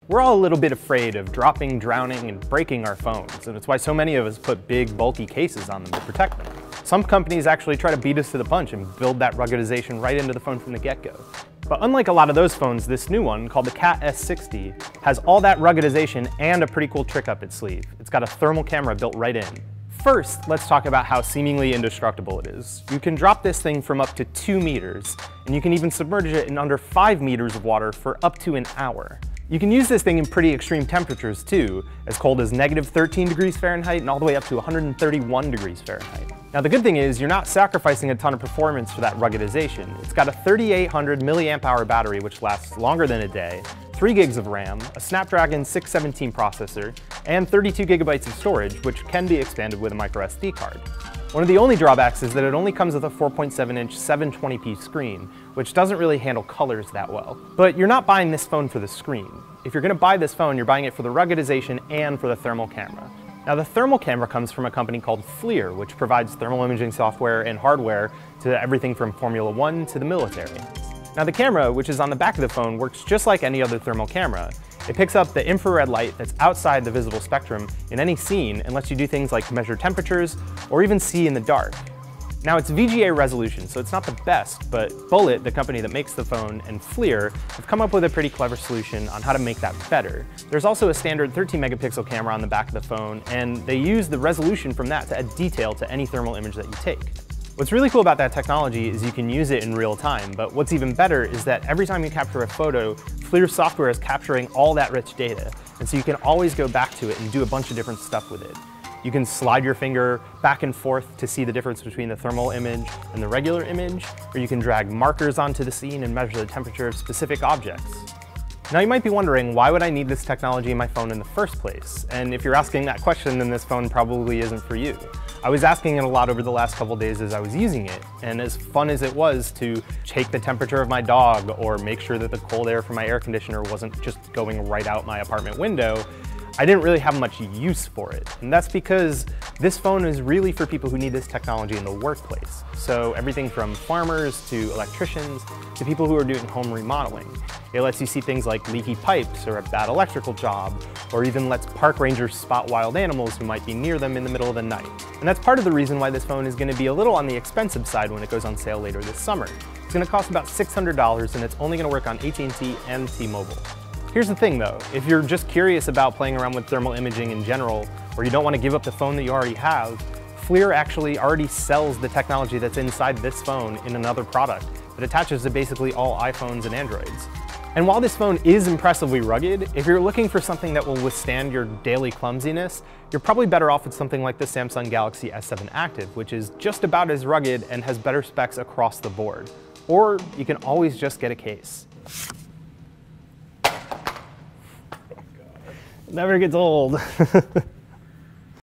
We're all a little bit afraid of dropping, drowning, and breaking our phones, and it's why so many of us put big, bulky cases on them to protect them. Some companies actually try to beat us to the punch and build that ruggedization right into the phone from the get-go. But unlike a lot of those phones, this new one, called the Cat S60, has all that ruggedization and a pretty cool trick up its sleeve. It's got a thermal camera built right in. First, let's talk about how seemingly indestructible it is. You can drop this thing from up to 2 meters, and you can even submerge it in under 5 meters of water for up to an hour. You can use this thing in pretty extreme temperatures too, as cold as -13 degrees Fahrenheit and all the way up to 131 degrees Fahrenheit. Now the good thing is you're not sacrificing a ton of performance for that ruggedization. It's got a 3800 milliamp hour battery which lasts longer than a day, 3 gigs of RAM, a Snapdragon 617 processor, and 32 gigabytes of storage, which can be expanded with a microSD card. One of the only drawbacks is that it only comes with a 4.7-inch 720p screen, which doesn't really handle colors that well. But you're not buying this phone for the screen. If you're going to buy this phone, you're buying it for the ruggedization and for the thermal camera. Now the thermal camera comes from a company called FLIR, which provides thermal imaging software and hardware to everything from Formula One to the military. Now the camera, which is on the back of the phone, works just like any other thermal camera. It picks up the infrared light that's outside the visible spectrum in any scene and lets you do things like measure temperatures or even see in the dark. Now it's VGA resolution, so it's not the best, but Bullet, the company that makes the phone, and FLIR have come up with a pretty clever solution on how to make that better. There's also a standard 13 megapixel camera on the back of the phone, and they use the resolution from that to add detail to any thermal image that you take. What's really cool about that technology is you can use it in real time, but what's even better is that every time you capture a photo, FLIR software is capturing all that rich data, and so you can always go back to it and do a bunch of different stuff with it. You can slide your finger back and forth to see the difference between the thermal image and the regular image, or you can drag markers onto the scene and measure the temperature of specific objects. Now you might be wondering, why would I need this technology in my phone in the first place? And if you're asking that question, then this phone probably isn't for you. I was asking it a lot over the last couple days as I was using it, and as fun as it was to take the temperature of my dog or make sure that the cold air from my air conditioner wasn't just going right out my apartment window, I didn't really have much use for it. And that's because this phone is really for people who need this technology in the workplace. So everything from farmers to electricians to people who are doing home remodeling. It lets you see things like leaky pipes or a bad electrical job, or even lets park rangers spot wild animals who might be near them in the middle of the night. And that's part of the reason why this phone is going to be a little on the expensive side when it goes on sale later this summer. It's going to cost about $600 and it's only going to work on AT&T and T-Mobile. Here's the thing though, if you're just curious about playing around with thermal imaging in general, or you don't want to give up the phone that you already have, FLIR actually already sells the technology that's inside this phone in another product that attaches to basically all iPhones and Androids. And while this phone is impressively rugged, if you're looking for something that will withstand your daily clumsiness, you're probably better off with something like the Samsung Galaxy S7 Active, which is just about as rugged and has better specs across the board. Or you can always just get a case. Never gets old.